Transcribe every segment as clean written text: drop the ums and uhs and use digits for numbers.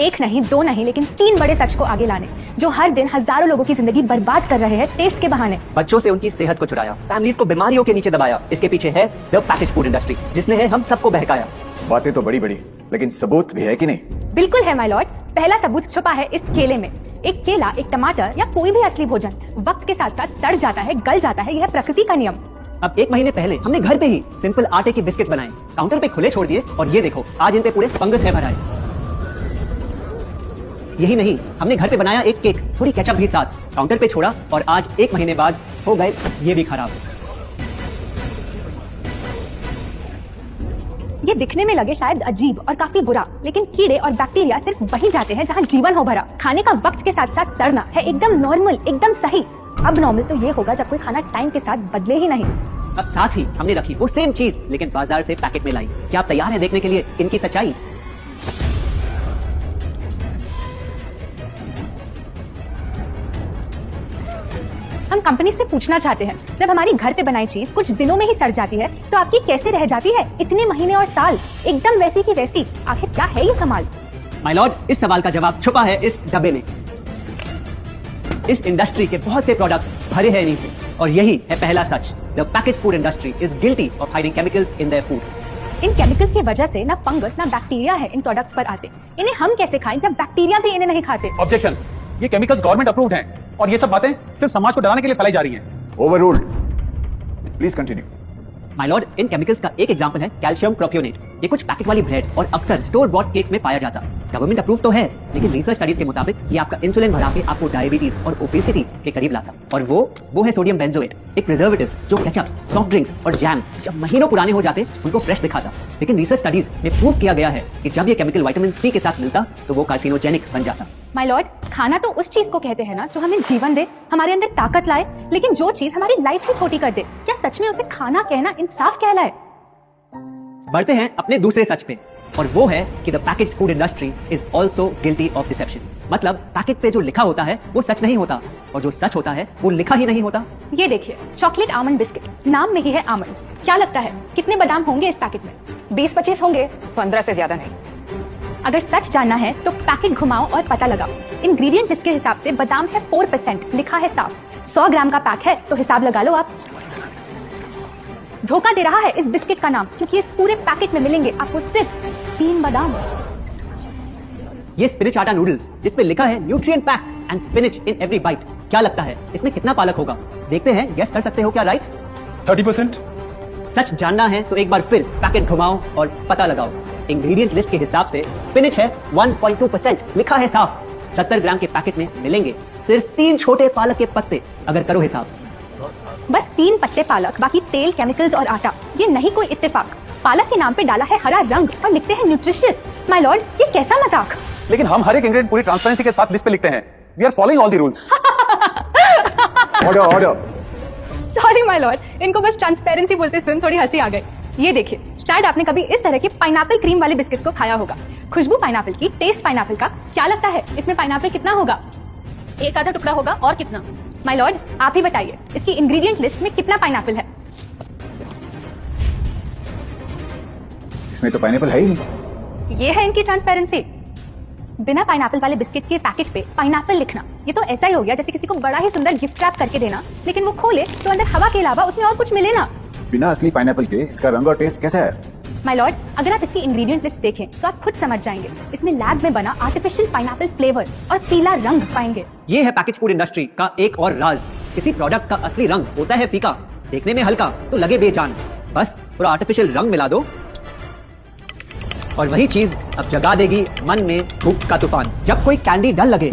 एक नहीं, दो नहीं, लेकिन 3 बड़े सच को आगे लाने जो हर दिन हजारों लोगों की जिंदगी बर्बाद कर रहे हैं टेस्ट के बहाने। बच्चों से उनकी सेहत को चुराया, फैमिलीज को बीमारियों के नीचे दबाया। इसके पीछे है द पैकेज फूड इंडस्ट्री, जिसने है हम सबको बहकाया। बातें तो बड़ी बड़ी, लेकिन सबूत भी है कि नहीं? बिल्कुल है माय लॉर्ड। पहला सबूत छुपा है इस केले में। एक केला, एक टमाटर या कोई भी असली भोजन वक्त के साथ साथ सड़ जाता है, गल जाता है। यह प्रकृति का नियम। अब 1 महीने पहले हमने घर पे ही सिंपल आटे के बिस्किट्स बनाए, काउंटर पे खुले छोड़ दिए और ये देखो आज इन पे पूरे फंगस है भराए। यही नहीं, हमने घर पे बनाया एक केक, थोड़ी केचप भी साथ, काउंटर पे छोड़ा और आज 1 महीने बाद हो गए ये भी खराब। ये दिखने में लगे शायद अजीब और काफी बुरा, लेकिन कीड़े और बैक्टीरिया सिर्फ वहीं जाते हैं जहां जीवन हो भरा। खाने का वक्त के साथ साथ सड़ना है एकदम नॉर्मल, एकदम सही। अब नॉर्मल तो ये होगा जब कोई खाना टाइम के साथ बदले ही नहीं। अब साथ ही हमने रखी वो सेम चीज, लेकिन बाजार से पैकेट में लाई। क्या आप तैयार हैं देखने के लिए इनकी सच्चाई? हम कंपनी से पूछना चाहते हैं, जब हमारी घर पे बनाई चीज कुछ दिनों में ही सड़ जाती है तो आपकी कैसे रह जाती है इतने महीने और साल एकदम वैसी की वैसी? आखिर क्या है ये कमाल? माय लॉर्ड, इस सवाल का जवाब छुपा है इस डब्बे में। इस इंडस्ट्री के बहुत से प्रोडक्ट्स भरे हैं इन्हीं से, और यही है पहला सच। The package food industry is guilty of hiding chemicals in their food. इन केमिकल्स की वजह से ना फंगस ना बैक्टीरिया है इन प्रोडक्ट्स पर आते। इन्हें हम कैसे खाएं जब बैक्टीरिया भी इन्हें नहीं खाते? ऑब्जेक्शन, ये केमिकल्स गवर्नमेंट अप्रूव्ड हैं और ये सब बातें सिर्फ समाज को डराने के लिए फैलाई जा रही हैं। Overruled. Please continue. My Lord, in chemicals का एक एग्जांपल है कैल्शियम प्रोपियोनेट। ये कुछ पैकेट वाली ब्रेड और अक्सर स्टोर बॉट केक्स में पाया जाता। गवर्नमेंट अप्रूव तो है, लेकिन रिसर्च स्टडीज के मुताबिक ये आपका इंसुलिन बढ़ा के आपको डायबिटीज और ओबेसिटी के करीब लाता। और वो है सोडियम बेंजोएट, एक प्रिजर्वेटिव जो केचप्स, सॉफ्ट ड्रिंक्स और जैम जब महीनों पुराने हो जाते उनको फ्रेश दिखाता। लेकिन रिसर्च स्टडीज में प्रूव किया गया है कि जब ये केमिकल विटामिन सी के साथ मिलता तो वो कार्सिनोजेनिक बन जाता। माय लॉर्ड, खाना तो उस चीज को कहते हैं ना जो हमें जीवन दे, हमारे अंदर ताकत लाए, लेकिन जो चीज हमारी लाइफ ही छोटी कर दे, क्या सच में उसे खाना कहना इंसाफ कहलाए? बढ़ते हैं अपने दूसरे सच पे, और वो है कि the packaged food industry is also guilty of deception. मतलब पैकेट पे जो लिखा होता है वो सच नहीं होता, और जो सच होता है वो लिखा ही नहीं होता। ये देखिए, चॉकलेट आमंड बिस्किट, नाम में ही है आमंड्स। क्या लगता है कितने बादाम होंगे इस पैकेट में? 20-25 होंगे, 15 से ज्यादा नहीं। अगर सच जानना है तो पैकेट घुमाओ और पता लगाओ। इंग्रेडिएंट लिस्ट के हिसाब से बादाम है 4%, लिखा है साफ। 100 ग्राम का पैक है तो हिसाब लगा लो आप। धोखा दे रहा है इस बिस्किट का नाम, क्योंकि इस पूरे पैकेट में मिलेंगे आपको सिर्फ 3 बादाम। ये स्पिनच आटा नूडल्स जिसपे लिखा है nutrient packed and spinach in every bite. क्या लगता है इसमें कितना पालक होगा? देखते हैं, गेस कर सकते हो क्या? राइट, 30%। सच जानना है तो एक बार फिर पैकेट घुमाओ और पता लगाओ। इंग्रेडिएंट लिस्ट के हिसाब से स्पिनच है 1.2%, लिखा है साफ। 70 ग्राम के पैकेट में मिलेंगे सिर्फ 3 छोटे पालक के पत्ते। अगर करो हिसाब, बस 3 पत्ते पालक, बाकी तेल, केमिकल्स और आटा। ये नहीं कोई इत्तेफाक। पालक के नाम पे डाला है हरा रंग और लिखते हैं न्यूट्रिशियस। माय लॉर्ड, ये कैसा मजाक? लेकिन हम हर एक इंग्रेडिएंट पूरी ट्रांसपेरेंसी के साथ लिस्ट पे लिखते हैं। We are following all the rules. Order. Sorry my lord, इनको बस ट्रांसपेरेंसी बोलते सुन थोड़ी हंसी आ गई। ये देखिए, शायद आपने कभी इस तरह के पाइनएप्पल क्रीम वाले बिस्किट्स को खाया होगा। खुशबू पाइनएप्पल की, टेस्ट पाइनएप्पल का। क्या लगता है इसमें पाइनएप्पल कितना होगा? एक आधा टुकड़ा होगा, और कितना? माय लॉर्ड, आप ही बताइए, इसकी इंग्रेडिएंट लिस्ट में कितना पाइनएप्पल है? इसमें तो पाइनएप्पल है ही नहीं। ये है इनकी ट्रांसपेरेंसी। बिना पाइनएप्पल वाले बिस्किट के पैकेट पे पाइनएप्पल लिखना, ये तो ऐसा ही हो गया जैसे किसी को बड़ा ही सुंदर गिफ्ट रैप करके देना, लेकिन वो खोले तो अंदर हवा के अलावा उसमें और कुछ मिले ना। बिना असली पाइनएप्पल के इसका रंग और टेस्ट कैसा है? माय लॉर्ड, अगर आप इसकी इंग्रेडिएंट लिस्ट देखें तो आप खुद समझ जाएंगे। इसमें लैब में बना आर्टिफिशियल पाइनएप्पल फ्लेवर और पीला रंग पाएंगे। ये है पैकेज फूड इंडस्ट्री का एक और राज। किसी प्रोडक्ट का असली रंग होता है फीका, देखने में हल्का तो लगे बेजान। बस थोड़ा आर्टिफिशियल रंग मिला दो और वही चीज अब जगा देगी मन में भूख का तूफान। जब कोई कैंडी डल लगे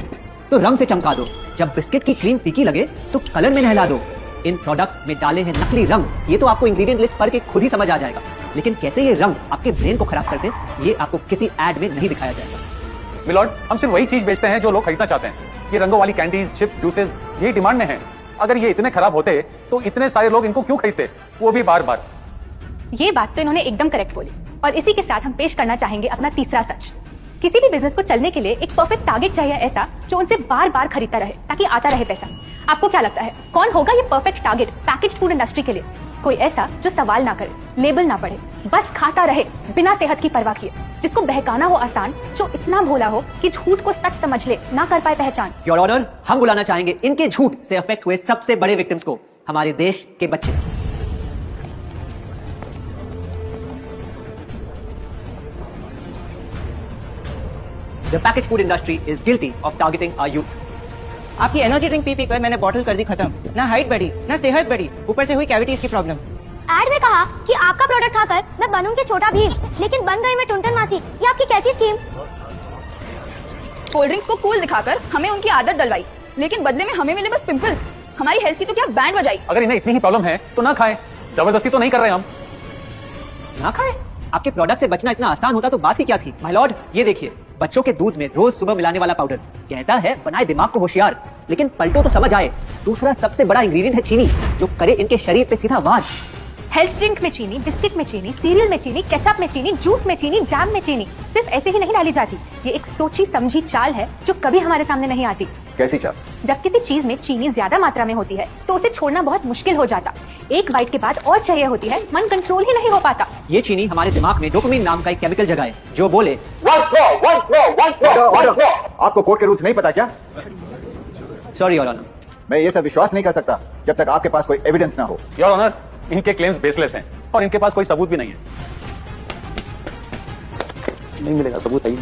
तो रंग से चमका दो, जब बिस्किट की क्रीम फीकी लगे तो कलर में नहला दो। इन प्रोडक्ट्स में डाले हैं नकली रंग, ये तो आपको इंग्रेडिएंट लिस्ट पढ़ के खुद ही समझ आ जाएगा। लेकिन कैसे ये रंग आपके ब्रेन को खराब करते, ये आपको किसी एड में नहीं दिखाया जाएगा। मिलॉर्ड, हम सिर्फ वही चीज बेचते हैं जो लोग खरीदना चाहते हैं। ये रंगों वाली कैंडीज, चिप्स, जूसेस यही डिमांड में है। अगर ये इतने खराब होते तो इतने सारे लोग इनको क्यों खरीदते, वो भी बार बार। ये बात तो इन्होंने एकदम करेक्ट बोली, और इसी के साथ हम पेश करना चाहेंगे अपना तीसरा सच। किसी भी बिजनेस को चलने के लिए एक परफेक्ट टारगेट चाहिए, ऐसा जो उनसे बार बार खरीदता रहे ताकि आता रहे पैसा। आपको क्या लगता है कौन होगा ये perfect target packaged food industry के लिए? कोई ऐसा जो सवाल ना करे, लेबल ना पढ़े, बस खाता रहे बिना सेहत की परवाह किए, जिसको बहकाना हो आसान, जो इतना भोला हो कि झूठ को सच समझ ले, ना कर पाए पहचान। योर ऑनर, हम बुलाना चाहेंगे इनके झूठ से अफेक्ट हुए सबसे बड़े विक्टिम्स को, हमारे देश के बच्चे। The packaged food industry is guilty of targeting our youth. आपकी एनर्जी ड्रिंक पी कर मैंने बॉटल कर दी खत्म, ना हाइट बढ़ी ना सेहत बढ़ी, ऊपर से हुई कैविटीज की प्रॉब्लम। एड में कहा कि आपका प्रोडक्ट खाकर मैं बनूंगी छोटा भीम, लेकिन बन गई मैं टुनटन मासी। ये आपकी कैसी स्कीम? कोल्ड ड्रिंक्स को कूल दिखाकर हमें उनकी आदत डलवाई, लेकिन बदले में हमें मिले बस पिंपल्स। हमारी हेल्थ की तो क्या बैंड बजाई। अगर इन्हें इतनी ही प्रॉब्लम है तो ना खाएं, जबरदस्ती तो नहीं कर रहे हम। ना खाए? आपके प्रोडक्ट से बचना इतना आसान होता तो बात ही क्या थी। माय लॉर्ड, ये देखिए, बच्चों के दूध में रोज सुबह मिलाने वाला पाउडर कहता है बनाए दिमाग को होशियार, लेकिन पलटो तो समझ आए, दूसरा सबसे बड़ा इंग्रेडिएंट है चीनी, जो करे इनके शरीर पे सीधा वार। हेल्थ ड्रिंक में चीनी, बिस्किट में चीनी, सीरियल में चीनी, केचप में चीनी, जूस में चीनी, जैम में चीनी सिर्फ ऐसे ही नहीं डाली जाती। ये एक सोची समझी चाल है जो कभी हमारे सामने नहीं आती। कैसी चाल? जब किसी चीज में चीनी ज्यादा मात्रा में होती है तो उसे छोड़ना बहुत मुश्किल हो जाता। एक बाइट के बाद और चाहिए होती है, मन कंट्रोल ही नहीं हो पाता। ये चीनी हमारे दिमाग में डोपामिन नाम का एक केमिकल जगाए, जो बोले आपको कोर्ट के रूल्स नहीं पता क्या? Sorry your honour. मैं ये सब विश्वास नहीं कर सकता जब तक आपके पास कोई एविडेंस ना हो। योर ऑनर, इनके क्लेम्स बेसलेस हैं और इनके पास कोई सबूत भी नहीं है। नहीं मिलेगा सबूत है ही।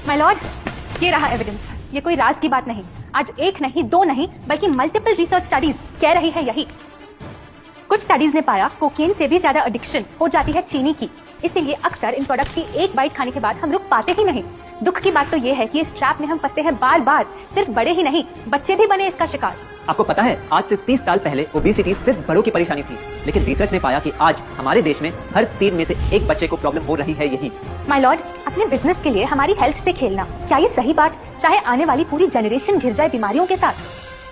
माय लॉर्ड, ये रहा एविडेंस। ये कोई राज की बात नहीं, आज एक नहीं, दो नहीं, बल्कि मल्टीपल रिसर्च स्टडीज कह रही है यही। कुछ स्टडीज ने पाया कोकेन से भी ज्यादा एडिक्शन हो जाती है चीनी की, इसीलिए अक्सर इन प्रोडक्ट की एक बाइट खाने के बाद हम रुक पाते ही नहीं। दुख की बात तो ये है कि इस ट्रैप में हम फंसते हैं बार बार। सिर्फ बड़े ही नहीं, बच्चे भी बने इसका शिकार। आपको पता है, आज से 30 साल पहले ओबेसिटी सिर्फ बड़ों की परेशानी थी, लेकिन रिसर्च ने पाया कि आज हमारे देश में हर 3 में से एक बच्चे को प्रॉब्लम हो रही है यही। माय लॉर्ड, अपने बिजनेस के लिए हमारी हेल्थ से खेलना, क्या ये सही बात? चाहे आने वाली पूरी जनरेशन घिर जाए बीमारियों के साथ।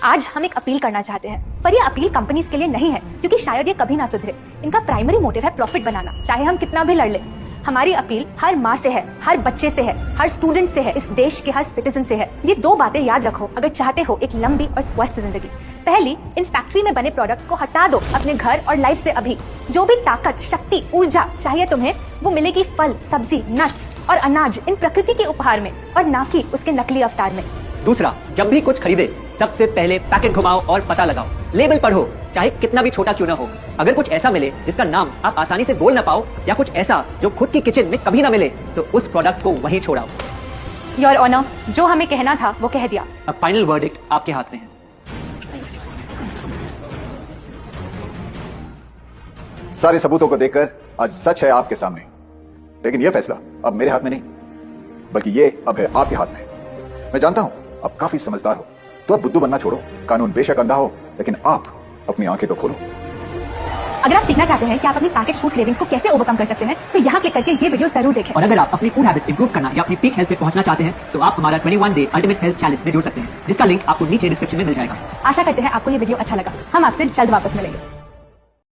आज हम एक अपील करना चाहते हैं, पर ये अपील कंपनीज के लिए नहीं है, क्योंकि शायद ये कभी ना सुधरे। इनका प्राइमरी मोटिव है प्रॉफिट बनाना, चाहे हम कितना भी लड़ ले। हमारी अपील हर माँ से है, हर बच्चे से है, हर स्टूडेंट से है, इस देश के हर सिटीजन से है। ये 2 बातें याद रखो अगर चाहते हो एक लंबी और स्वस्थ जिंदगी। पहली, इन फैक्ट्री में बने प्रोडक्ट्स को हटा दो अपने घर और लाइफ से अभी। जो भी ताकत, शक्ति, ऊर्जा चाहिए तुम्हें, वो मिलेगी फल, सब्जी, नट्स और अनाज इन प्रकृति के उपहार में, और ना कि उसके नकली अवतार में। दूसरा, जब भी कुछ खरीदे सबसे पहले पैकेट घुमाओ और पता लगाओ, लेबल पढ़ो, चाहे कितना भी छोटा क्यों ना हो। अगर कुछ ऐसा मिले जिसका नाम आप आसानी से बोल ना पाओ, या कुछ ऐसा जो खुद की किचन में कभी ना मिले, तो उस प्रोडक्ट को वहीं छोड़ाओ। योर ऑनर, जो हमें कहना था वो कह दिया। अब फाइनल वर्डिक्ट आपके हाथ में है। सारे सबूतों को देखकर आज सच है आपके सामने, लेकिन यह फैसला अब मेरे हाथ में नहीं, बल्कि ये अब है आपके हाथ में। मैं जानता हूं आप काफी समझदार हो, तो अब बुद्धू बनना छोड़ो। कानून बेशक अंधा हो, लेकिन आप अपनी आंखें तो खोलो। अगर आप सीखना चाहते हैं कि आप अपनी पैकेज फूड क्रेविंग्स को कैसे ओवरकम कर सकते हैं, तो यहाँ क्लिक करके ये वीडियो जरूर देखें। और अगर आप अपनी फूड हैबिट्स इंप्रूव करना या अपनी पीक हेल्थ पे पहुंचना चाहते हैं, तो आप हमारा 21 डे अल्टीमेट हेल्थ चैलेंज में जुड़ सकते हैं, जिसका लिंक आपको नीचे डिस्क्रिप्शन में मिल जाएगा। आशा करते हैं आपको ये वीडियो अच्छा लगा। हम आपसे जल्द वापस मिलेंगे।